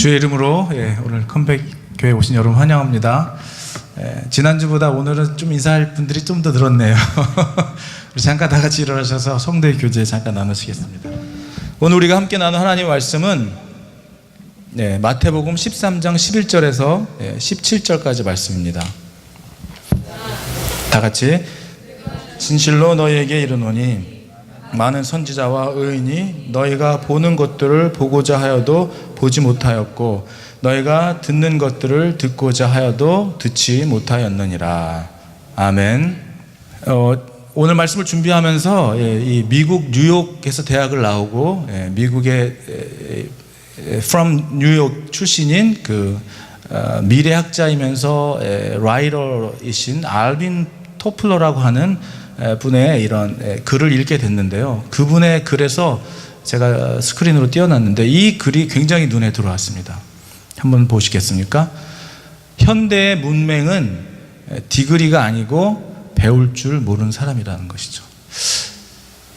주의 이름으로 오늘 컴백 교회 오신 여러분 환영합니다. 지난주보다 오늘은 좀 인사할 분들이 좀 더 늘었네요. 우리 잠깐 다 같이 일어나셔서 성도의 교제 잠깐 나누시겠습니다. 오늘 우리가 함께 나눈 하나님의 말씀은 마태복음 13장 11절에서 17절까지 말씀입니다. 다 같이 진실로 너희에게 이르노니 많은 선지자와 의인이 너희가 보는 것들을 보고자 하여도 보지 못하였고 너희가 듣는 것들을 듣고자 하여도 듣지 못하였느니라. 아멘. 오늘 말씀을 준비하면서 이 미국 뉴욕에서 대학을 나오고 미국의 from 뉴욕 출신인 그 미래학자이면서 라이터이신 알빈 토플러라고 하는 분의 이런 글을 읽게 됐는데요. 그분의 글에서 제가 스크린으로 띄워놨는데 이 글이 굉장히 눈에 들어왔습니다. 한번 보시겠습니까? 현대의 문맹은 디그리가 아니고 배울 줄 모르는 사람이라는 것이죠.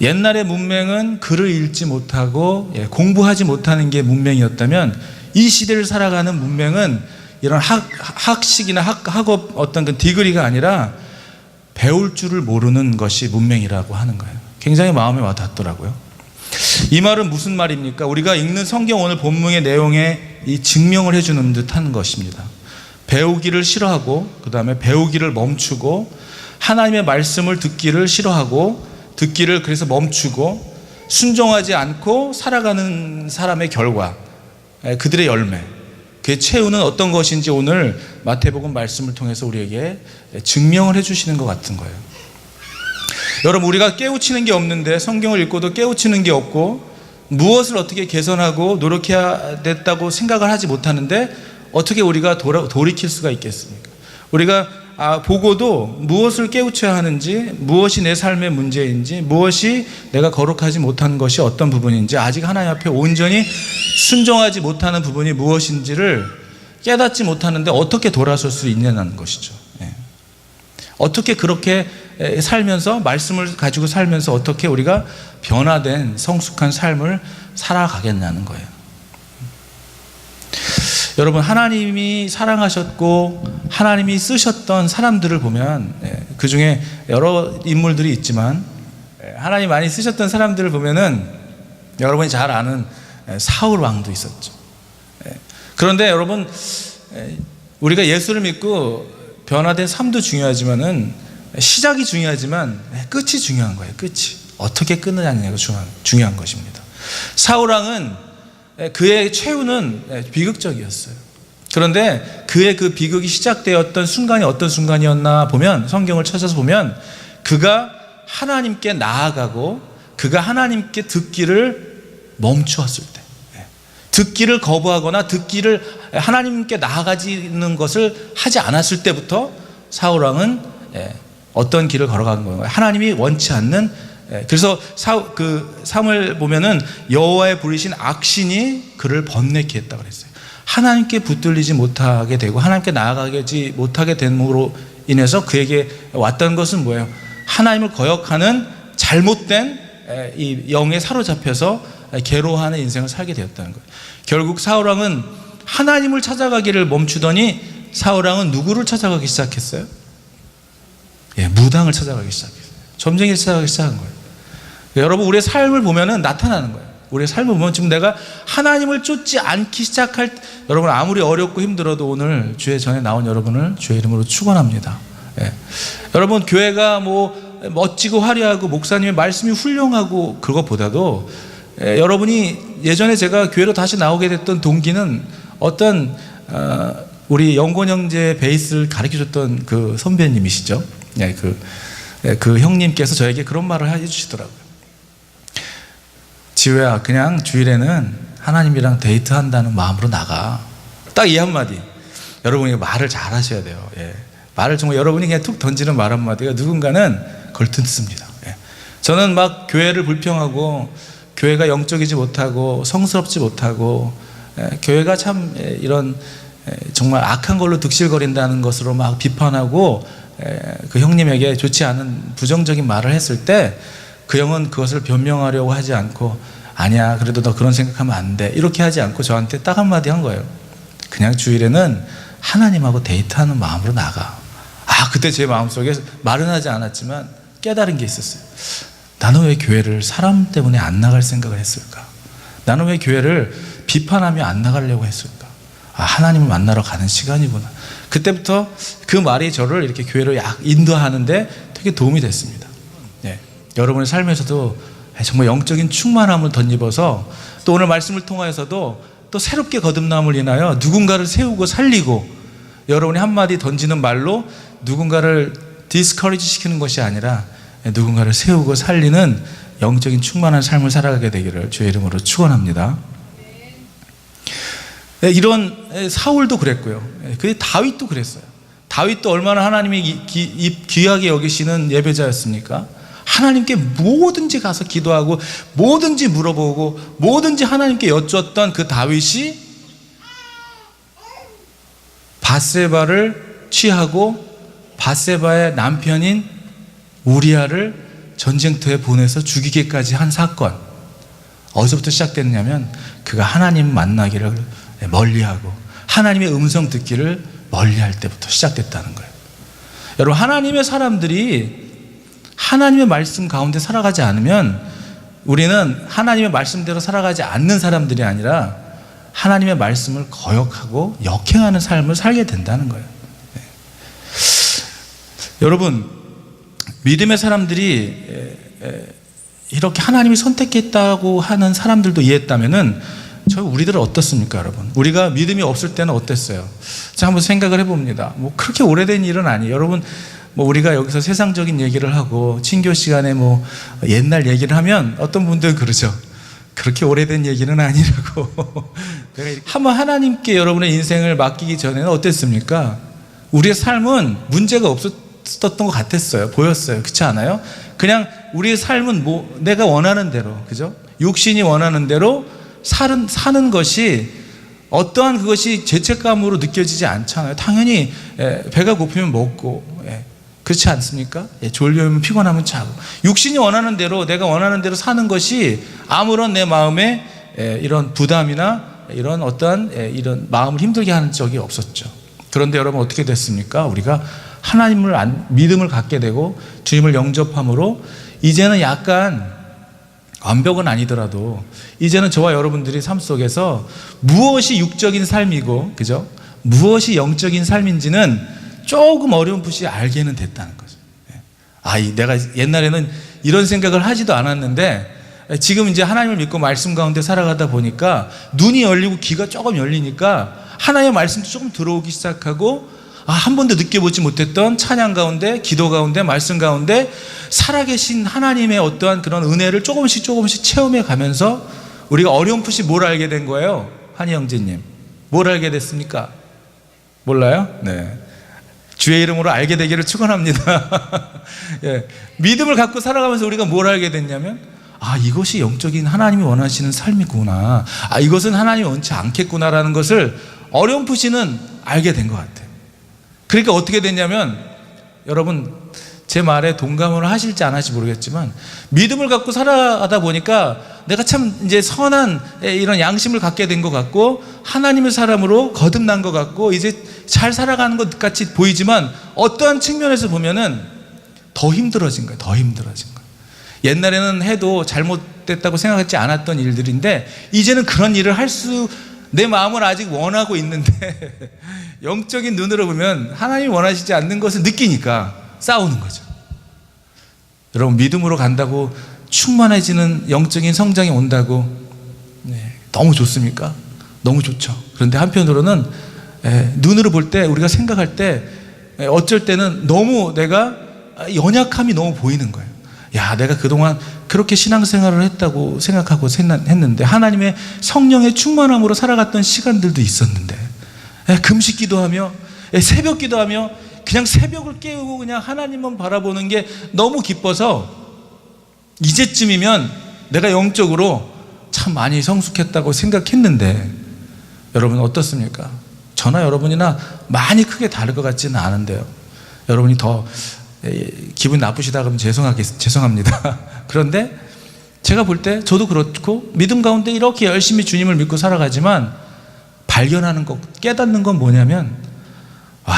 옛날의 문맹은 글을 읽지 못하고 공부하지 못하는 게 문맹이었다면 이 시대를 살아가는 문맹은 이런 학식이나 학업 어떤 그 디그리가 아니라 배울 줄을 모르는 것이 문맹이라고 하는 거예요. 굉장히 마음에 와닿더라고요. 이 말은 무슨 말입니까? 우리가 읽는 성경 오늘 본문의 내용에 이 증명을 해주는 듯한 것입니다. 배우기를 싫어하고 그 다음에 배우기를 멈추고 하나님의 말씀을 듣기를 싫어하고 듣기를 그래서 멈추고 순종하지 않고 살아가는 사람의 결과, 그들의 열매, 그의 최후는 어떤 것인지 오늘 마태복음 말씀을 통해서 우리에게 증명을 해주시는 것 같은 거예요. 여러분, 우리가 깨우치는 게 없는데 성경을 읽고도 깨우치는 게 없고 무엇을 어떻게 개선하고 노력해야 됐다고 생각을 하지 못하는데 어떻게 우리가 돌이킬 수가 있겠습니까? 우리가 보고도 무엇을 깨우쳐야 하는지, 무엇이 내 삶의 문제인지, 무엇이 내가 거룩하지 못한 것이 어떤 부분인지, 아직 하나님 앞에 온전히 순종하지 못하는 부분이 무엇인지를 깨닫지 못하는데 어떻게 돌아설 수 있냐는 것이죠. 어떻게 그렇게 살면서, 말씀을 가지고 살면서 어떻게 우리가 변화된 성숙한 삶을 살아가겠냐는 거예요. 여러분, 하나님이 사랑하셨고 하나님이 쓰셨던 사람들을 보면 그 중에 여러 인물들이 있지만 하나님 많이 쓰셨던 사람들을 보면은 여러분이 잘 아는 사울 왕도 있었죠. 그런데 여러분, 우리가 예수를 믿고 변화된 삶도 중요하지만은 시작이 중요하지만 끝이 중요한 거예요. 끝이 어떻게 끝느냐가 중요한 것입니다. 사울 왕은 그의 최후는 비극적이었어요. 그런데 그의 그 비극이 시작되었던 순간이 어떤 순간이었나 보면, 성경을 찾아서 보면 그가 하나님께 나아가고 그가 하나님께 듣기를 멈추었을 때, 듣기를 거부하거나 듣기를 하나님께 나아가지는 것을 하지 않았을 때부터 사울 왕은 어떤 길을 걸어가는 거예요. 하나님이 원치 않는, 그래서 사무엘 보면은 여호와의 부르신 악신이 그를 번뇌케 했다고 그랬어요. 하나님께 붙들리지 못하게 되고 하나님께 나아가지 못하게 됨으로 인해서 그에게 왔던 것은 뭐예요? 하나님을 거역하는 잘못된 이 영에 사로잡혀서 괴로워하는 인생을 살게 되었다는 거예요. 결국 사울 왕은 하나님을 찾아가기를 멈추더니 사울 왕은 누구를 찾아가기 시작했어요? 무당을 찾아가기 시작했어요. 점쟁이를 찾아가기 시작한 거예요. 여러분, 우리의 삶을 보면은 나타나는 거예요. 우리의 삶을 보면 지금 내가 하나님을 쫓지 않기 시작할 때, 여러분 아무리 어렵고 힘들어도 오늘 주의 전에 나온 여러분을 주의 이름으로 축원합니다. 여러분, 교회가 뭐 멋지고 화려하고 목사님의 말씀이 훌륭하고 그것보다도 여러분이 예전에 제가 교회로 다시 나오게 됐던 동기는 어떤 우리 영권 형제 베이스를 가르쳐줬던 그 선배님이시죠. 그 형님께서 저에게 그런 말을 해주시더라고요. 지우야, 그냥 주일에는 하나님이랑 데이트한다는 마음으로 나가. 딱 이 한마디. 여러분이 말을 잘 하셔야 돼요. 말을 정말 여러분이 그냥 툭 던지는 말 한마디가 누군가는 그걸 듣습니다. 저는 막 교회를 불평하고 교회가 영적이지 못하고 성스럽지 못하고 교회가 참 이런 정말 악한 걸로 득실거린다는 것으로 막 비판하고 그 형님에게 좋지 않은 부정적인 말을 했을 때 그 형은 그것을 변명하려고 하지 않고 아니야, 그래도 너 그런 생각하면 안 돼, 이렇게 하지 않고 저한테 딱 한마디 한 거예요. 그냥 주일에는 하나님하고 데이트하는 마음으로 나가. 그때 제 마음속에 말은 하지 않았지만 깨달은 게 있었어요. 나는 왜 교회를 사람 때문에 안 나갈 생각을 했을까? 나는 왜 교회를 비판하며 안 나가려고 했을까? 하나님을 만나러 가는 시간이구나. 그때부터 그 말이 저를 이렇게 교회로 인도하는데 되게 도움이 됐습니다. 네. 여러분의 삶에서도 정말 영적인 충만함을 덧입어서 또 오늘 말씀을 통하여서도 또 새롭게 거듭남을 인하여 누군가를 세우고 살리고, 여러분이 한마디 던지는 말로 누군가를 디스커리지 시키는 것이 아니라 누군가를 세우고 살리는 영적인 충만한 삶을 살아가게 되기를 주의 이름으로 축원합니다. 이런 사울도 그랬고요. 다윗도 그랬어요. 다윗도 얼마나 하나님이 귀하게 여기시는 예배자였습니까? 하나님께 뭐든지 가서 기도하고 뭐든지 물어보고 뭐든지 하나님께 여쭈었던 그 다윗이 밧세바를 취하고 밧세바의 남편인 우리아를 전쟁터에 보내서 죽이기까지 한 사건, 어디서부터 시작됐냐면 그가 하나님 만나기를 멀리하고 하나님의 음성 듣기를 멀리할 때부터 시작됐다는 거예요. 여러분, 하나님의 사람들이 하나님의 말씀 가운데 살아가지 않으면 우리는 하나님의 말씀대로 살아가지 않는 사람들이 아니라 하나님의 말씀을 거역하고 역행하는 삶을 살게 된다는 거예요. 네. 여러분, 믿음의 사람들이 이렇게 하나님이 선택했다고 하는 사람들도 이해했다면은 우리들은 어떻습니까, 여러분? 우리가 믿음이 없을 때는 어땠어요? 자, 한번 생각을 해봅니다. 그렇게 오래된 일은 아니에요. 여러분, 우리가 여기서 세상적인 얘기를 하고 친교 시간에 옛날 얘기를 하면 어떤 분들은 그러죠. 그렇게 오래된 얘기는 아니라고. 한번 하나님께 여러분의 인생을 맡기기 전에는 어땠습니까? 우리의 삶은 문제가 없었던 것 같았어요. 보였어요. 그렇지 않아요? 그냥 우리의 삶은 내가 원하는 대로, 그죠? 육신이 원하는 대로 사는 것이 어떠한 그것이 죄책감으로 느껴지지 않잖아요. 당연히 배가 고프면 먹고, 그렇지 않습니까? 졸려면 피곤하면 자고, 육신이 원하는 대로 내가 원하는 대로 사는 것이 아무런 내 마음에 이런 부담이나 이런 어떠한 이런 마음을 힘들게 하는 적이 없었죠. 그런데 여러분, 어떻게 됐습니까? 우리가 하나님을 믿음을 갖게 되고 주님을 영접함으로 이제는 약간 완벽은 아니더라도 이제는 저와 여러분들이 삶 속에서 무엇이 육적인 삶이고, 그죠? 무엇이 영적인 삶인지는 조금 어렴풋이 알게는 됐다는 거죠. 내가 옛날에는 이런 생각을 하지도 않았는데 지금 이제 하나님을 믿고 말씀 가운데 살아가다 보니까 눈이 열리고 귀가 조금 열리니까 하나님의 말씀도 조금 들어오기 시작하고, 한 번도 느껴보지 못했던 찬양 가운데, 기도 가운데, 말씀 가운데 살아계신 하나님의 어떠한 그런 은혜를 조금씩 체험해 가면서 우리가 어렴풋이 뭘 알게 된 거예요? 한희 형제님, 뭘 알게 됐습니까? 몰라요? 네. 주의 이름으로 알게 되기를 축원합니다. 믿음을 갖고 살아가면서 우리가 뭘 알게 됐냐면, 이것이 영적인 하나님이 원하시는 삶이구나, 이것은 하나님이 원치 않겠구나라는 것을 어렴풋이는 알게 된 것 같아요. 그러니까 어떻게 됐냐면, 여러분 제 말에 동감을 하실지 안 하실지 모르겠지만 믿음을 갖고 살아가다 보니까 내가 참 이제 선한 이런 양심을 갖게 된 것 같고 하나님의 사람으로 거듭난 것 같고 이제 잘 살아가는 것 같이 보이지만 어떠한 측면에서 보면은 더 힘들어진 거예요. 더 힘들어진 거예요. 옛날에는 해도 잘못됐다고 생각하지 않았던 일들인데 이제는 그런 일을 내 마음은 아직 원하고 있는데 영적인 눈으로 보면 하나님이 원하시지 않는 것을 느끼니까 싸우는 거죠. 여러분, 믿음으로 간다고 충만해지는 영적인 성장이 온다고 너무 좋습니까? 너무 좋죠. 그런데 한편으로는 눈으로 볼 때, 우리가 생각할 때 어쩔 때는 너무 내가 연약함이 너무 보이는 거예요. 내가 그동안 그렇게 신앙생활을 했다고 생각하고 했는데 하나님의 성령의 충만함으로 살아갔던 시간들도 있었는데 금식 기도하며 새벽 기도하며 그냥 새벽을 깨우고 그냥 하나님만 바라보는 게 너무 기뻐서 이제쯤이면 내가 영적으로 참 많이 성숙했다고 생각했는데 여러분 어떻습니까? 저나 여러분이나 많이 크게 다를 것 같지는 않은데요. 여러분이 더 기분 나쁘시다 그러면 죄송합니다. 그런데 제가 볼 때 저도 그렇고 믿음 가운데 이렇게 열심히 주님을 믿고 살아가지만 발견하는 것, 깨닫는 건 뭐냐면 와,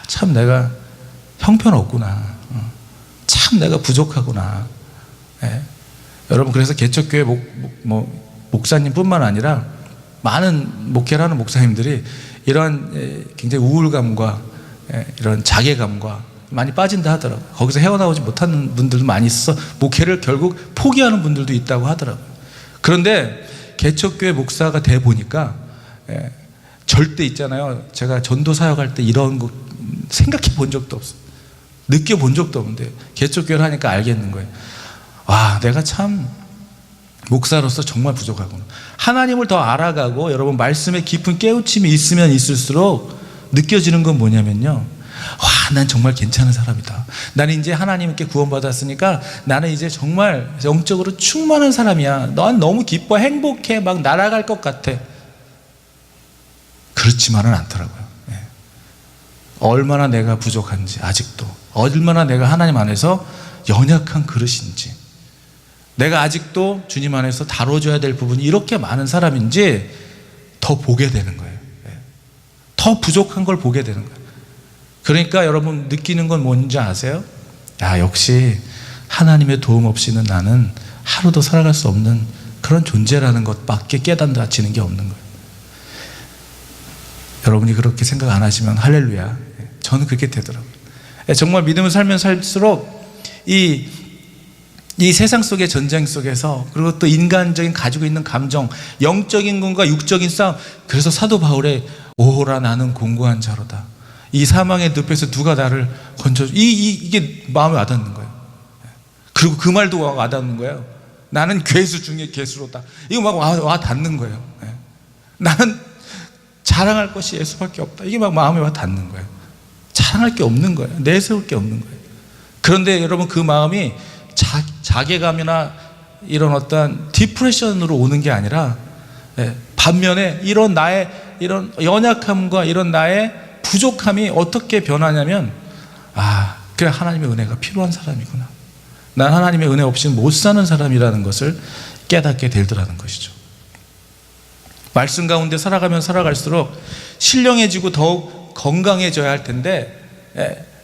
참 내가 형편없구나. 참 내가 부족하구나. 예. 여러분, 그래서 개척교회 목사님뿐만 아니라 많은 목회를 하는 목사님들이 이러한 굉장히 우울감과 이런 자괴감과 많이 빠진다 하더라고요. 거기서 헤어나오지 못하는 분들도 많이 있어서 목회를 결국 포기하는 분들도 있다고 하더라고요. 그런데 개척교회 목사가 돼 보니까 절대 있잖아요. 제가 전도 사역할 때 이런 거 생각해 본 적도 없어요. 느껴본 적도 없는데 개척교회를 하니까 알겠는 거예요. 와, 내가 참 목사로서 정말 부족하구나. 하나님을 더 알아가고 여러분 말씀에 깊은 깨우침이 있으면 있을수록 느껴지는 건 뭐냐면요, 와, 난 정말 괜찮은 사람이다. 나는 이제 하나님께 구원받았으니까 나는 이제 정말 영적으로 충만한 사람이야. 넌 너무 기뻐, 행복해, 막 날아갈 것 같아. 그렇지만은 않더라고요. 얼마나 내가 부족한지, 아직도 얼마나 내가 하나님 안에서 연약한 그릇인지, 내가 아직도 주님 안에서 다뤄줘야 될 부분이 이렇게 많은 사람인지 더 보게 되는 거예요. 더 부족한 걸 보게 되는 거예요. 그러니까 여러분 느끼는 건 뭔지 아세요? 야, 역시 하나님의 도움 없이는 나는 하루도 살아갈 수 없는 그런 존재라는 것밖에 깨닫지는 게 없는 거예요. 여러분이 그렇게 생각 안 하시면 할렐루야. 저는 그렇게 되더라고요. 정말 믿음을 살면 살수록 이 세상 속의 전쟁 속에서, 그리고 또 인간적인 가지고 있는 감정, 영적인 것과 육적인 싸움, 그래서 사도 바울의 오호라 나는 공고한 자로다. 이 사망의 늪에서 누가 나를 건져줘. 이게 마음에 와닿는 거예요. 그리고 그 말도 와닿는 거예요. 나는 괴수 중에 괴수로다. 이거 막 와닿는 거예요. 나는 자랑할 것이 예수밖에 없다. 이게 막 마음에 와닿는 거예요. 자랑할 게 없는 거예요. 내세울 게 없는 거예요. 그런데 여러분, 그 마음이 자괴감이나 이런 어떤 디프레션으로 오는 게 아니라, 반면에 이런 나의 이런 연약함과 이런 나의 부족함이 어떻게 변하냐면, 아, 그래, 하나님의 은혜가 필요한 사람이구나. 난 하나님의 은혜 없이는 못 사는 사람이라는 것을 깨닫게 되더라는 것이죠. 말씀 가운데 살아가면 살아갈수록 신령해지고 더욱 건강해져야 할 텐데,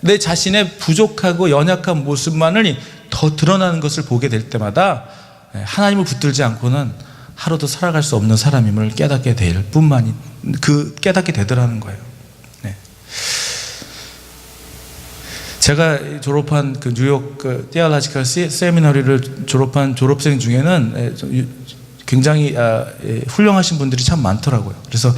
내 자신의 부족하고 연약한 모습만을 더 드러나는 것을 보게 될 때마다 하나님을 붙들지 않고는 하루도 살아갈 수 없는 사람임을 깨닫게 될 뿐만이, 깨닫게 되더라는 거예요. 제가 졸업한 그 뉴욕 테올로지컬 세미너리를 졸업한 졸업생 중에는 굉장히 훌륭하신 분들이 참 많더라고요. 그래서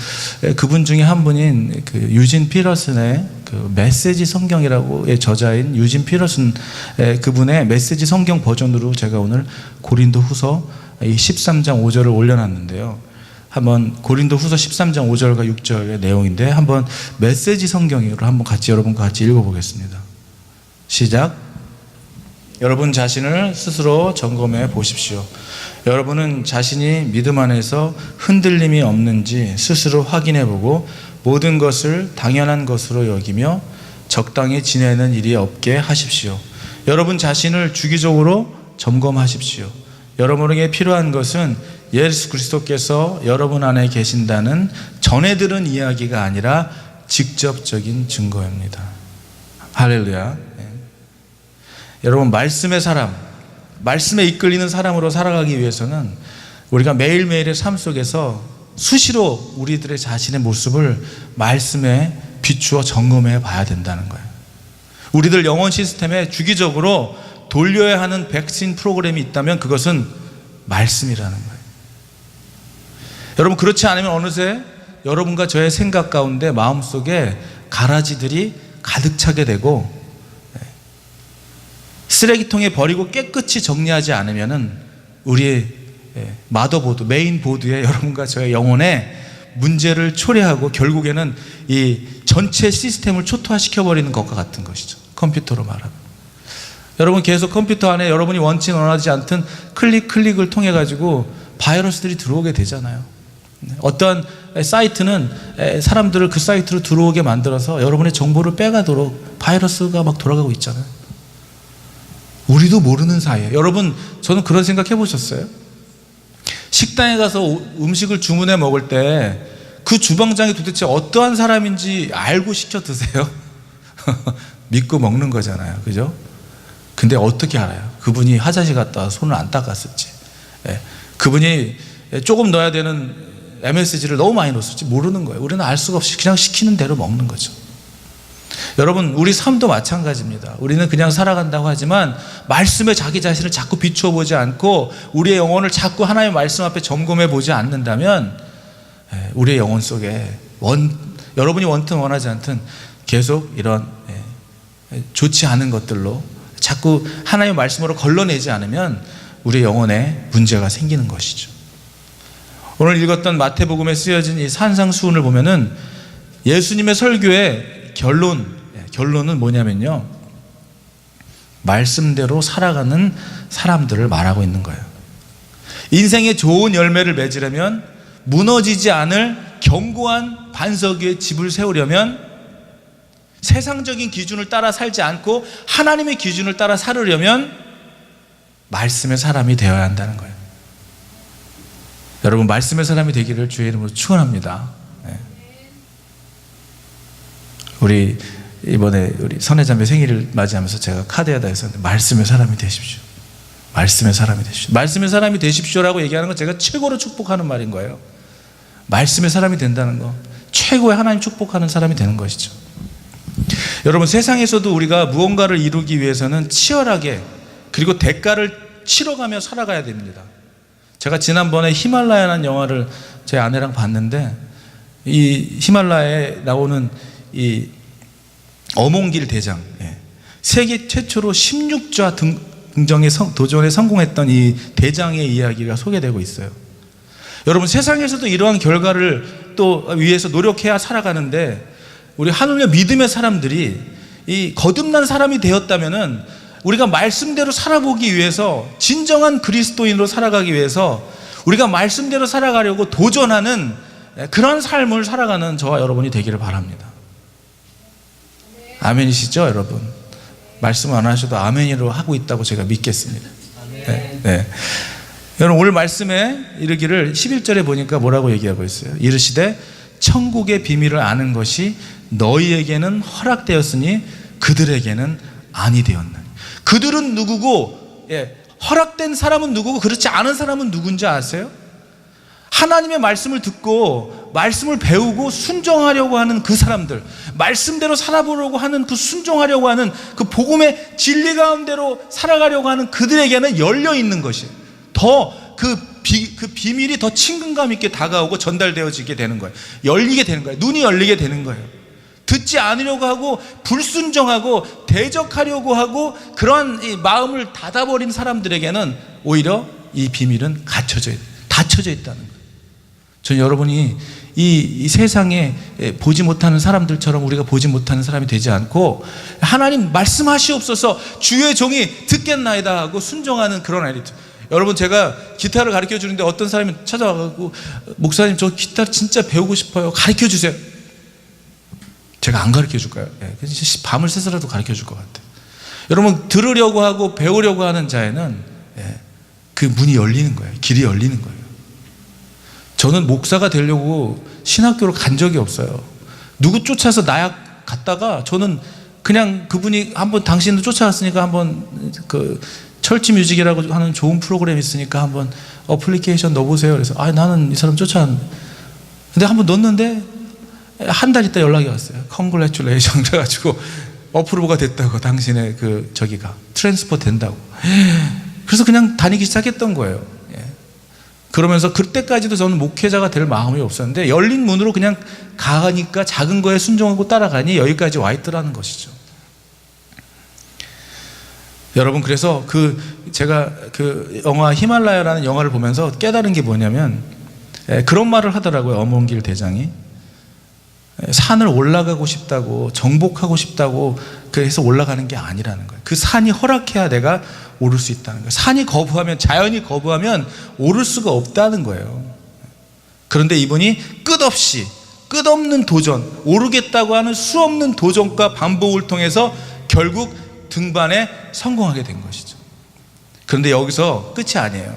그분 중에 한 분인 그 유진 피러슨의 그 메시지 성경이라고의 저자인 유진 피러슨, 그분의 메시지 성경 버전으로 제가 오늘 고린도 후서 13장 5절을 올려놨는데요. 한번 고린도 후서 13장 5절과 6절의 내용인데, 한번 메시지 성경으로 한번 같이 여러분과 같이 읽어보겠습니다. 시작. 여러분 자신을 스스로 점검해 보십시오. 여러분은 자신이 믿음 안에서 흔들림이 없는지 스스로 확인해 보고 모든 것을 당연한 것으로 여기며 적당히 지내는 일이 없게 하십시오. 여러분 자신을 주기적으로 점검하십시오. 여러분에게 필요한 것은 예수 그리스도께서 여러분 안에 계신다는 전해 들은 이야기가 아니라 직접적인 증거입니다. 할렐루야. 여러분, 말씀의 사람, 말씀에 이끌리는 사람으로 살아가기 위해서는 우리가 매일매일의 삶 속에서 수시로 우리들의 자신의 모습을 말씀에 비추어 점검해 봐야 된다는 거예요. 우리들 영혼 시스템에 주기적으로 돌려야 하는 백신 프로그램이 있다면 그것은 말씀이라는 거예요. 여러분, 그렇지 않으면 어느새 여러분과 저의 생각 가운데 마음속에 가라지들이 가득 차게 되고, 쓰레기통에 버리고 깨끗이 정리하지 않으면은 우리의 마더보드, 메인보드에 여러분과 저의 영혼에 문제를 초래하고 결국에는 이 전체 시스템을 초토화시켜버리는 것과 같은 것이죠. 컴퓨터로 말하면. 여러분, 계속 컴퓨터 안에 여러분이 원하지 않던 클릭을 통해 가지고 바이러스들이 들어오게 되잖아요. 어떤 사이트는 사람들을 그 사이트로 들어오게 만들어서 여러분의 정보를 빼가도록 바이러스가 막 돌아가고 있잖아요. 우리도 모르는 사이에. 여러분, 저는 그런 생각 해보셨어요? 식당에 가서 음식을 주문해 먹을 때 그 주방장이 도대체 어떠한 사람인지 알고 시켜 드세요? 믿고 먹는 거잖아요. 그죠? 근데 어떻게 알아요? 그분이 화장실 갔다 와서 손을 안 닦았을지, 그분이 조금 넣어야 되는 MSG를 너무 많이 넣었을지 모르는 거예요. 우리는 알 수가 없이 그냥 시키는 대로 먹는 거죠. 여러분, 우리 삶도 마찬가지입니다. 우리는 그냥 살아간다고 하지만 말씀에 자기 자신을 자꾸 비추어 보지 않고 우리의 영혼을 자꾸 하나님의 말씀 앞에 점검해 보지 않는다면 우리의 영혼 속에 여러분이 원든 원하지 않든 계속 이런 좋지 않은 것들로 자꾸 하나님의 말씀으로 걸러내지 않으면 우리의 영혼에 문제가 생기는 것이죠. 오늘 읽었던 마태복음에 쓰여진 이 산상수훈을 보면은 예수님의 설교의 결론은 뭐냐면요, 말씀대로 살아가는 사람들을 말하고 있는 거예요. 인생의 좋은 열매를 맺으려면, 무너지지 않을 견고한 반석 위에 집을 세우려면, 세상적인 기준을 따라 살지 않고 하나님의 기준을 따라 살으려면 말씀의 사람이 되어야 한다는 거예요. 여러분, 말씀의 사람이 되기를 주의 이름으로 축원합니다. 우리 이번에 우리 선혜자매 생일을 맞이하면서 제가 카드에다 했었는데, 말씀의 사람이 되십시오. 말씀의 사람이 되십시오. 말씀의 사람이 되십시오라고 얘기하는 건 제가 최고로 축복하는 말인 거예요. 말씀의 사람이 된다는 거, 최고의 하나님 축복하는 사람이 되는 것이죠. 여러분, 세상에서도 우리가 무언가를 이루기 위해서는 치열하게, 그리고 대가를 치러가며 살아가야 됩니다. 제가 지난번에 히말라야라는 영화를 제 아내랑 봤는데, 이 히말라야에 나오는 이 어몽길 대장, 세계 최초로 16좌 등정에 도전에 성공했던 이 대장의 이야기가 소개되고 있어요. 여러분, 세상에서도 이러한 결과를 또 위해서 노력해야 살아가는데, 우리 하늘의 믿음의 사람들이 이 거듭난 사람이 되었다면은 우리가 말씀대로 살아보기 위해서, 진정한 그리스도인으로 살아가기 위해서 우리가 말씀대로 살아가려고 도전하는 그런 삶을 살아가는 저와 여러분이 되기를 바랍니다. 아멘이시죠, 여러분? 말씀 안 하셔도 아멘으로 하고 있다고 제가 믿겠습니다. 네. 여러분, 오늘 말씀에 이르기를 11절에 보니까 뭐라고 얘기하고 있어요? 이르시되 천국의 비밀을 아는 것이 너희에게는 허락되었으니 그들에게는 아니 되었나니. 그들은 누구고, 허락된 사람은 누구고 그렇지 않은 사람은 누군지 아세요? 하나님의 말씀을 듣고 말씀을 배우고 순종하려고 하는 그 사람들, 말씀대로 살아보려고 하는 그 순종하려고 하는 그 복음의 진리 가운데로 살아가려고 하는 그들에게는 열려 있는 것이 더 그 비밀이 더 친근감 있게 다가오고 전달되어지게 되는 거예요. 열리게 되는 거예요. 눈이 열리게 되는 거예요. 듣지 않으려고 하고 불순종하고 대적하려고 하고 그런 이 마음을 닫아버린 사람들에게는 오히려 이 비밀은 닫혀져 있다는 거예요. 저는 여러분이 이 세상에 보지 못하는 사람들처럼 우리가 보지 못하는 사람이 되지 않고, 하나님 말씀하시옵소서 주의 종이 듣겠나이다 하고 순종하는 그런 아이들. 여러분, 제가 기타를 가르쳐 주는데 어떤 사람이 찾아와가지고, 목사님 저 기타 진짜 배우고 싶어요, 가르쳐 주세요. 제가 안 가르쳐 줄까요? 밤을 새서라도 가르쳐 줄 것 같아요. 여러분, 들으려고 하고 배우려고 하는 자에는 그 문이 열리는 거예요. 길이 열리는 거예요. 저는 목사가 되려고 신학교를 간 적이 없어요. 누구 쫓아서 나약 갔다가, 저는 그냥 그분이 한번 당신도 쫓아왔으니까 한번 그 철치 뮤직이라고 하는 좋은 프로그램 있으니까 한번 어플리케이션 넣어보세요. 그래서 나는 이 사람 쫓아왔는데, 근데 한번 넣었는데 한 달 있다 연락이 왔어요. 컨글래츄레이션 그래가지고 어프로브가 됐다고, 당신의 그 저기가 트랜스퍼 된다고. 그래서 그냥 다니기 시작했던 거예요. 그러면서 그때까지도 저는 목회자가 될 마음이 없었는데, 열린 문으로 그냥 가니까 작은 거에 순종하고 따라가니 여기까지 와 있더라는 것이죠. 여러분, 그래서 제가 그 영화 히말라야라는 영화를 보면서 깨달은 게 뭐냐면, 그런 말을 하더라고요. 어몽길 대장이 산을 올라가고 싶다고, 정복하고 싶다고 그래서 올라가는 게 아니라는 거예요. 그 산이 허락해야 내가 오를 수 있다는 거예요. 산이 거부하면, 자연이 거부하면 오를 수가 없다는 거예요. 그런데 이분이 끝없는 도전, 오르겠다고 하는 수없는 도전과 반복을 통해서 결국 등반에 성공하게 된 것이죠. 그런데 여기서 끝이 아니에요.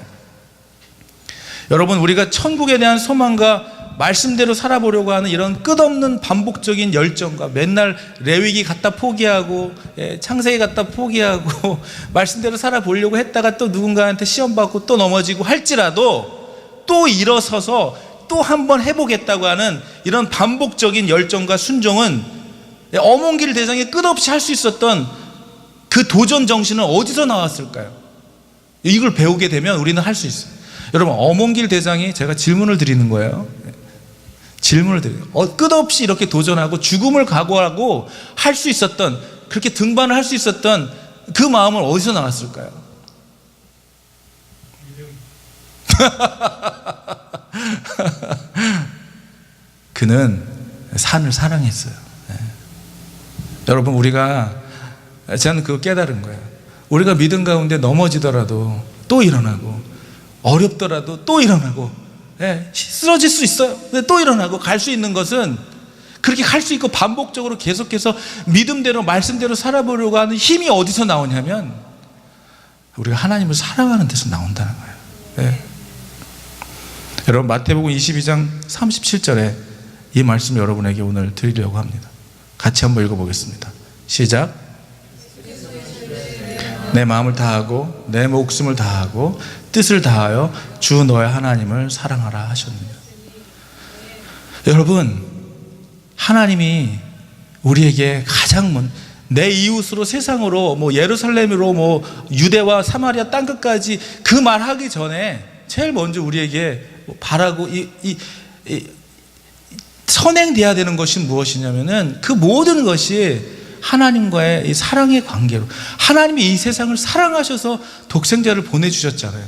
여러분, 우리가 천국에 대한 소망과 말씀대로 살아보려고 하는 이런 끝없는 반복적인 열정과 맨날 레위기 갖다 포기하고 창세기 갖다 포기하고 말씀대로 살아보려고 했다가 또 누군가한테 시험 받고 또 넘어지고 할지라도 또 일어서서 또 한번 해보겠다고 하는 이런 반복적인 열정과 순종은 어몽길 대장이 끝없이 할 수 있었던 그 도전 정신은 어디서 나왔을까요? 이걸 배우게 되면 우리는 할 수 있어요. 여러분, 어몽길 대장이, 제가 질문을 드리는 거예요. 질문을 드려요. 끝없이 이렇게 도전하고 죽음을 각오하고 할 수 있었던, 그렇게 등반을 할 수 있었던 그 마음은 어디서 나왔을까요? 그는 산을 사랑했어요. 네. 여러분, 저는 그거 깨달은 거예요. 우리가 믿음 가운데 넘어지더라도 또 일어나고, 어렵더라도 또 일어나고, 쓰러질 수 있어요. 근데 또 일어나고 갈 수 있는 것은, 그렇게 갈 수 있고 반복적으로 계속해서 믿음대로 말씀대로 살아보려고 하는 힘이 어디서 나오냐면 우리가 하나님을 사랑하는 데서 나온다는 거예요. 여러분, 마태복음 22장 37절에 이 말씀을 여러분에게 오늘 드리려고 합니다. 같이 한번 읽어보겠습니다. 시작. 내 마음을 다하고 내 목숨을 다하고 뜻을 다하여 주 너의 하나님을 사랑하라 하셨느니라. 여러분, 하나님이 우리에게 가장 내 이웃으로, 세상으로, 예루살렘으로, 유대와 사마리아 땅끝까지 그 말하기 전에 제일 먼저 우리에게 바라고 선행돼야 되는 것이 무엇이냐면은 그 모든 것이 하나님과의 이 사랑의 관계로, 하나님이 이 세상을 사랑하셔서 독생자를 보내주셨잖아요.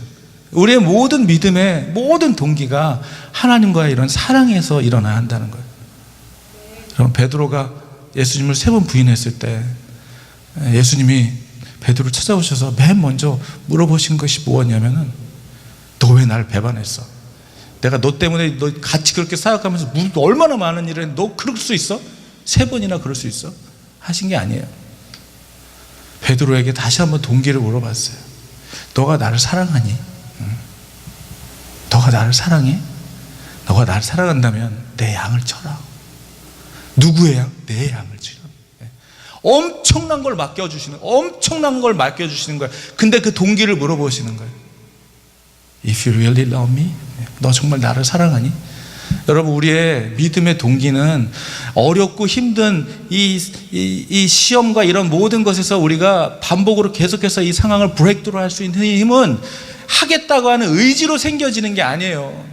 우리의 모든 믿음의 모든 동기가 하나님과의 이런 사랑에서 일어나야 한다는 거예요. 여러분, 베드로가 예수님을 3번 부인했을 때 예수님이 베드로를 찾아오셔서 맨 먼저 물어보신 것이 무엇이냐면은, 너 왜 나를 배반했어? 내가 너 때문에 너 같이 그렇게 사역하면서 얼마나 많은 일을 했는데 너 그럴 수 있어? 3번이나 그럴 수 있어? 하신 게 아니에요. 베드로에게 다시 한번 동기를 물어봤어요. 너가 나를 사랑하니? 너가 나를 사랑해? 너가 나를 사랑한다면 내 양을 쳐라. 누구의 양? 내 양을 치라. 엄청난 걸 맡겨주시는 거예요. 근데 그 동기를 물어보시는 거예요. If you really love me, 너 정말 나를 사랑하니? 여러분, 우리의 믿음의 동기는 어렵고 힘든 이 시험과 이런 모든 것에서 우리가 반복으로 계속해서 이 상황을 브레이크드로 할 수 있는 힘은 하겠다고 하는 의지로 생겨지는 게 아니에요.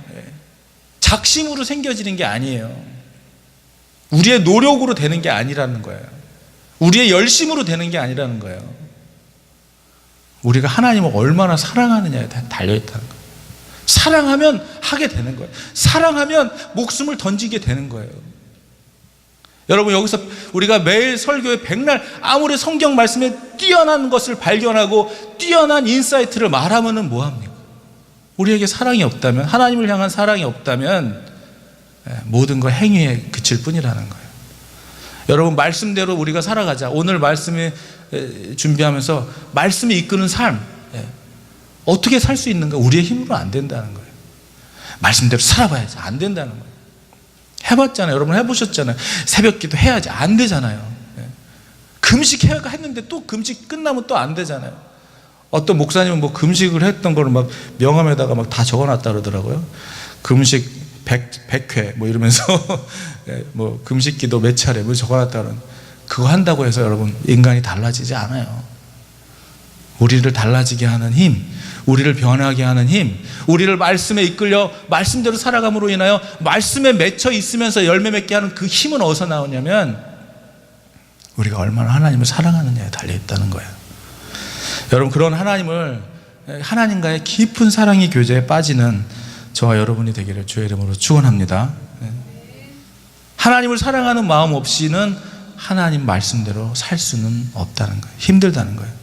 작심으로 생겨지는 게 아니에요. 우리의 노력으로 되는 게 아니라는 거예요. 우리의 열심으로 되는 게 아니라는 거예요. 우리가 하나님을 얼마나 사랑하느냐에 달려있다는 거예요. 사랑하면 하게 되는 거예요. 사랑하면 목숨을 던지게 되는 거예요. 여러분, 여기서 우리가 매일 설교에 백날 아무리 성경 말씀에 뛰어난 것을 발견하고 뛰어난 인사이트를 말하면은 뭐합니까? 우리에게 사랑이 없다면, 하나님을 향한 사랑이 없다면 모든 거 행위에 그칠 뿐이라는 거예요. 여러분, 말씀대로 우리가 살아가자. 오늘 말씀에 준비하면서 말씀이 이끄는 삶, 어떻게 살 수 있는가? 우리의 힘으로 안 된다는 거예요. 말씀대로 살아봐야지. 안 된다는 거예요. 해봤잖아요. 여러분 해보셨잖아요. 새벽 기도 해야지. 안 되잖아요. 금식 해가 했는데 또 금식 끝나면 또 안 되잖아요. 어떤 목사님은 금식을 했던 거를 막 명함에다가 막 다 적어놨다 그러더라고요. 금식 100회 이러면서 금식 기도 몇 차례 적어놨다 그러는. 그거 한다고 해서 여러분 인간이 달라지지 않아요. 우리를 달라지게 하는 힘, 우리를 변하게 하는 힘, 우리를 말씀에 이끌려 말씀대로 살아감으로 인하여 말씀에 맺혀 있으면서 열매 맺게 하는 그 힘은 어디서 나오냐면 우리가 얼마나 하나님을 사랑하느냐에 달려있다는 거예요. 여러분, 그런 하나님과의 깊은 사랑의 교제에 빠지는 저와 여러분이 되기를 주의 이름으로 축원합니다. 하나님을 사랑하는 마음 없이는 하나님 말씀대로 살 수는 없다는 거예요. 힘들다는 거예요.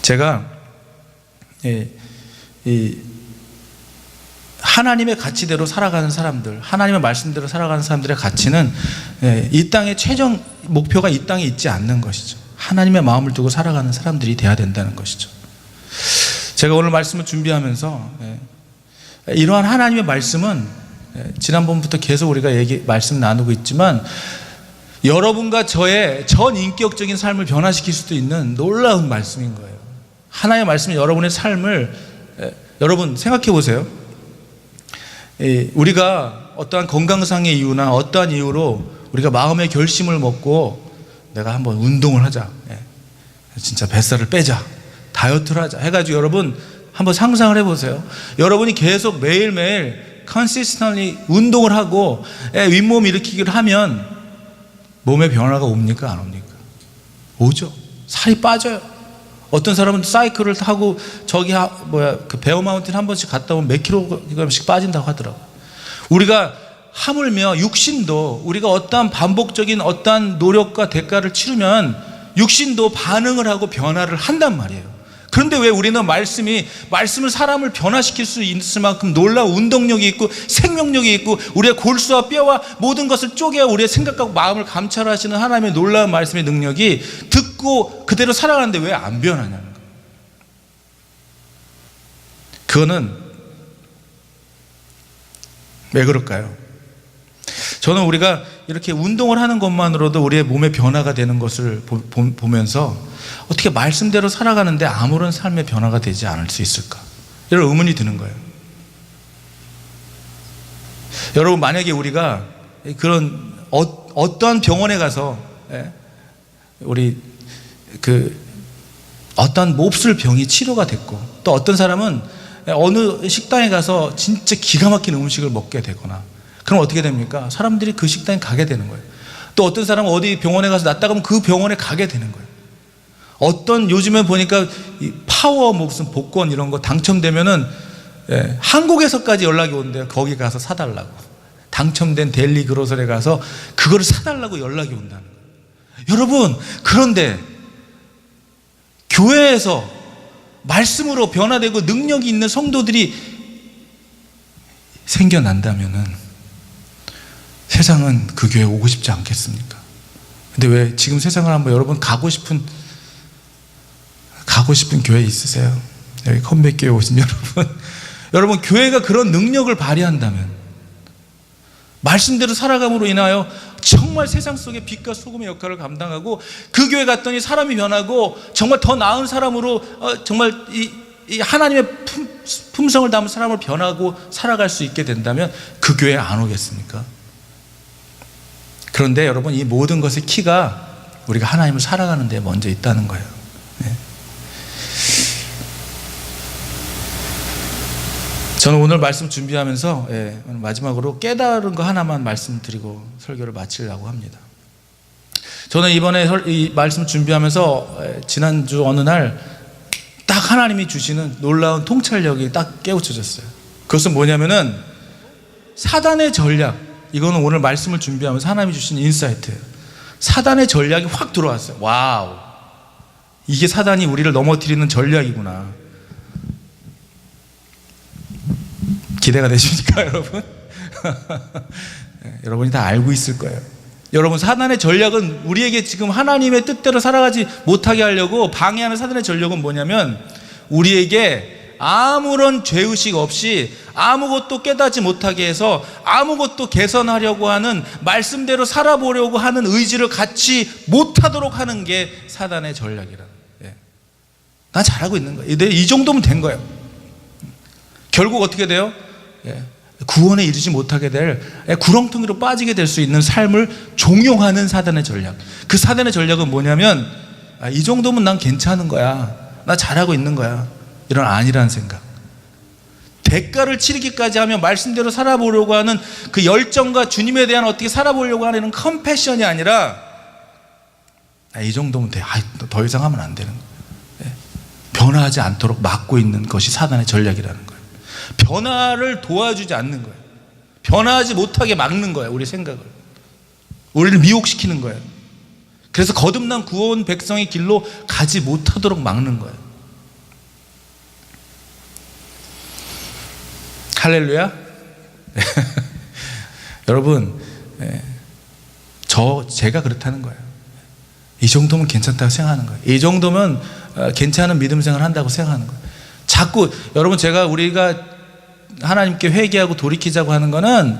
제가 하나님의 가치대로 살아가는 사람들, 하나님의 말씀대로 살아가는 사람들의 가치는 이 땅의 최종 목표가 이 땅에 있지 않는 것이죠. 하나님의 마음을 두고 살아가는 사람들이 돼야 된다는 것이죠. 제가 오늘 말씀을 준비하면서 이러한 하나님의 말씀은 지난번부터 계속 우리가 말씀 나누고 있지만 여러분과 저의 전 인격적인 삶을 변화시킬 수도 있는 놀라운 말씀인 거예요. 하나님의 말씀이 여러분의 삶을 여러분 생각해 보세요. 우리가 어떠한 건강상의 이유나 어떠한 이유로 우리가 마음의 결심을 먹고 내가 한번 운동을 하자, 진짜 뱃살을 빼자, 다이어트를 하자 해가지고 여러분 한번 상상을 해보세요. 여러분이 계속 매일매일 consistently 운동을 하고 윗몸 일으키기를 하면 몸에 변화가 옵니까? 안 옵니까? 오죠. 살이 빠져요. 어떤 사람은 사이클을 타고 저기 그 베어 마운틴 한 번씩 갔다 오면 몇 킬로그램씩 빠진다고 하더라고요. 우리가 하물며 육신도 우리가 어떠한 반복적인 어떠한 노력과 대가를 치르면 육신도 반응을 하고 변화를 한단 말이에요. 그런데 왜 우리는 말씀을 사람을 변화시킬 수 있을 만큼 놀라운 운동력이 있고 생명력이 있고 우리의 골수와 뼈와 모든 것을 쪼개어 우리의 생각과 마음을 감찰하시는 하나님의 놀라운 말씀의 능력이 듣고 그대로 살아가는데 왜 안 변하냐는 거예요. 그거는 왜 그럴까요? 저는 우리가 이렇게 운동을 하는 것만으로도 우리의 몸에 변화가 되는 것을 보면서 어떻게 말씀대로 살아가는데 아무런 삶의 변화가 되지 않을 수 있을까? 이런 의문이 드는 거예요. 여러분, 만약에 우리가 그런 어떠한 병원에 가서 우리 어떠한 몹쓸 병이 치료가 됐고 또 어떤 사람은 어느 식당에 가서 진짜 기가 막힌 음식을 먹게 되거나 그럼 어떻게 됩니까? 사람들이 그 식당에 가게 되는 거예요. 또 어떤 사람은 어디 병원에 가서 낫다 그러면 그 병원에 가게 되는 거예요. 어떤 요즘에 보니까 파워 무슨 복권 이런 거 당첨되면은 한국에서까지 연락이 온대요. 거기 가서 사달라고. 당첨된 델리 그로설에 가서 그거를 사달라고 연락이 온다는 거예요. 여러분, 그런데 교회에서 말씀으로 변화되고 능력이 있는 성도들이 생겨난다면은 세상은 그 교회에 오고 싶지 않겠습니까? 근데 왜 지금 세상을 한번 여러분 가고 싶은 교회 있으세요? 여기 컴백교회 오신 여러분 교회가 그런 능력을 발휘한다면 말씀대로 살아감으로 인하여 정말 세상 속에 빛과 소금의 역할을 감당하고 그 교회 갔더니 사람이 변하고 정말 더 나은 사람으로 정말 이 하나님의 품성을 담은 사람을 변하고 살아갈 수 있게 된다면 그 교회에 안 오겠습니까? 그런데 여러분, 이 모든 것의 키가 우리가 하나님을 살아가는 데 먼저 있다는 거예요. 저는 오늘 말씀 준비하면서 마지막으로 깨달은 거 하나만 말씀드리고 설교를 마치려고 합니다. 저는 이번에 이 말씀 준비하면서 지난주 어느 날 딱 하나님이 주시는 놀라운 통찰력이 딱 깨우쳐졌어요. 그것은 뭐냐면은 사단의 전략, 이거는 오늘 말씀을 준비하면서 하나님이 주신 인사이트예요. 사단의 전략이 확 들어왔어요. 와우, 이게 사단이 우리를 넘어뜨리는 전략이구나. 기대가 되십니까, 여러분? 여러분이 다 알고 있을 거예요. 여러분, 사단의 전략은 우리에게 지금 하나님의 뜻대로 살아가지 못하게 하려고 방해하는 사단의 전략은 뭐냐면 우리에게 아무런 죄의식 없이 아무것도 깨닫지 못하게 해서 아무것도 개선하려고 하는, 말씀대로 살아보려고 하는 의지를 갖지 못하도록 하는 게 사단의 전략이라. 나 잘하고 있는 거예요. 이 정도면 된 거예요. 결국 어떻게 돼요? 구원에 이르지 못하게 될 구렁텅이로 빠지게 될 수 있는 삶을 종용하는 사단의 전략. 그 사단의 전략은 뭐냐면 이 정도면 난 괜찮은 거야, 나 잘하고 있는 거야, 이런 아니라는 생각. 대가를 치르기까지 하면 말씀대로 살아보려고 하는 그 열정과 주님에 대한 어떻게 살아보려고 하는 컴패션이 아니라 이 정도면 돼, 더 이상 하면 안 되는 거야. 변화하지 않도록 막고 있는 것이 사단의 전략이라는 거예요. 변화를 도와주지 않는 거예요. 변화하지 못하게 막는 거예요. 우리 생각을, 우리를 미혹시키는 거예요. 그래서 거듭난 구원 백성의 길로 가지 못하도록 막는 거예요. 할렐루야. 여러분, 제가 그렇다는 거예요. 이 정도면 괜찮다고 생각하는 거예요. 이 정도면 괜찮은 믿음 생활을 한다고 생각하는 거예요. 자꾸 여러분, 우리가 하나님께 회개하고 돌이키자고 하는 거는,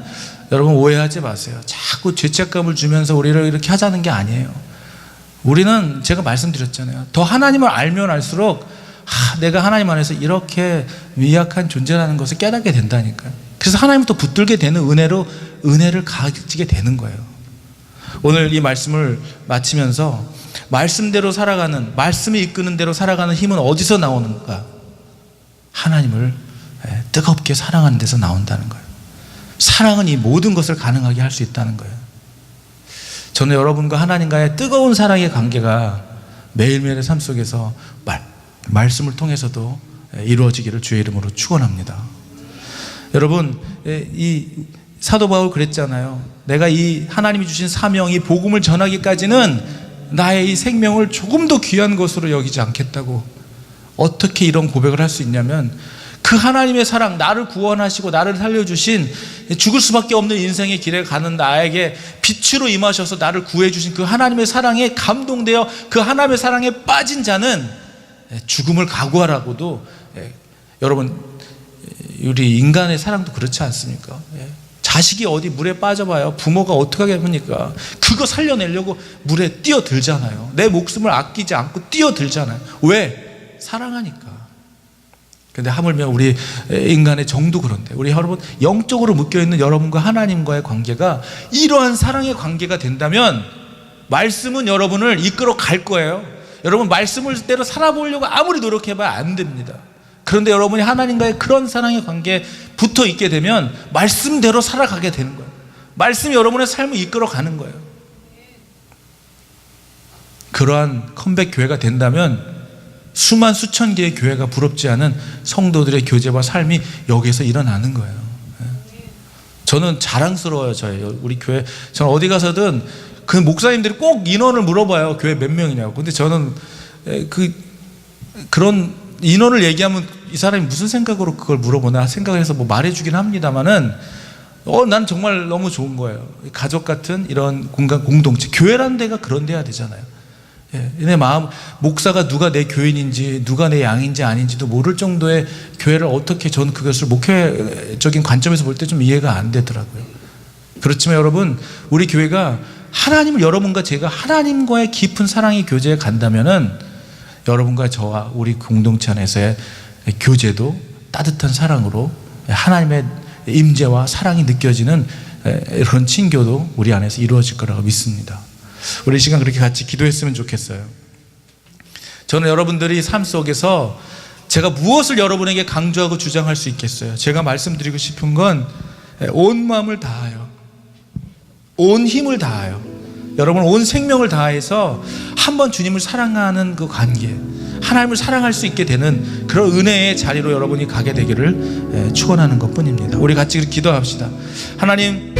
여러분 오해하지 마세요. 자꾸 죄책감을 주면서 우리를 이렇게 하자는 게 아니에요. 우리는 제가 말씀드렸잖아요. 더 하나님을 알면 알수록 내가 하나님 안에서 이렇게 미약한 존재라는 것을 깨닫게 된다니까요. 그래서 하나님부터 붙들게 되는 은혜를 가지게 되는 거예요. 오늘 이 말씀을 마치면서, 말씀대로 살아가는, 말씀이 이끄는 대로 살아가는 힘은 어디서 나오는가? 하나님을 뜨겁게 사랑하는 데서 나온다는 거예요. 사랑은 이 모든 것을 가능하게 할 수 있다는 거예요. 저는 여러분과 하나님과의 뜨거운 사랑의 관계가 매일매일의 삶 속에서 말씀을 통해서도 이루어지기를 주의 이름으로 축원합니다. 여러분, 이 사도 바울 그랬잖아요. 내가 이 하나님이 주신 사명, 이 복음을 전하기까지는 나의 이 생명을 조금도 귀한 것으로 여기지 않겠다고. 어떻게 이런 고백을 할 수 있냐면, 그 하나님의 사랑, 나를 구원하시고 나를 살려주신, 죽을 수밖에 없는 인생의 길에 가는 나에게 빛으로 임하셔서 나를 구해주신 그 하나님의 사랑에 감동되어 그 하나님의 사랑에 빠진 자는 죽음을 각오하라고도. 여러분, 우리 인간의 사랑도 그렇지 않습니까? 자식이 어디 물에 빠져봐요. 부모가 어떻게 하겠습니까? 그거 살려내려고 물에 뛰어들잖아요. 내 목숨을 아끼지 않고 뛰어들잖아요. 왜? 사랑하니까. 근데 하물며 우리 인간의 정도 그런데, 우리 여러분 영적으로 묶여있는 여러분과 하나님과의 관계가 이러한 사랑의 관계가 된다면, 말씀은 여러분을 이끌어 갈 거예요. 여러분 말씀을대로 살아보려고 아무리 노력해봐야 안 됩니다. 그런데 여러분이 하나님과의 그런 사랑의 관계에 붙어 있게 되면 말씀대로 살아가게 되는 거예요. 말씀이 여러분의 삶을 이끌어 가는 거예요. 그러한 컴백 교회가 된다면 수만 수천 개의 교회가 부럽지 않은 성도들의 교제와 삶이 여기서 일어나는 거예요. 저는 자랑스러워요. 우리 교회. 저는 어디 가서든 그 목사님들이 꼭 인원을 물어봐요. 교회 몇 명이냐고. 근데 저는 그런 인원을 얘기하면 이 사람이 무슨 생각으로 그걸 물어보나 생각해서 뭐 말해주긴 합니다만은, 난 정말 너무 좋은 거예요. 가족 같은 이런 공동체. 교회라는 데가 그런 데야 되잖아요. 내 마음, 목사가 누가 내 교인인지 누가 내 양인지 아닌지도 모를 정도의 교회를 어떻게, 저는 그것을 목회적인 관점에서 볼 때 좀 이해가 안 되더라고요. 그렇지만 여러분, 우리 교회가 하나님을, 여러분과 제가 하나님과의 깊은 사랑의 교제에 간다면은 여러분과 저와 우리 공동체 안에서의 교제도 따뜻한 사랑으로 하나님의 임재와 사랑이 느껴지는 그런 친교도 우리 안에서 이루어질 거라고 믿습니다. 우리 이 시간 그렇게 같이 기도했으면 좋겠어요. 저는 여러분들이 삶 속에서 제가 무엇을 여러분에게 강조하고 주장할 수 있겠어요? 제가 말씀드리고 싶은 건 온 마음을 다하여, 온 힘을 다하여, 여러분 온 생명을 다해서 한번 주님을 사랑하는 그 관계, 하나님을 사랑할 수 있게 되는 그런 은혜의 자리로 여러분이 가게 되기를 축원하는 것뿐입니다. 우리 같이 기도합시다. 하나님,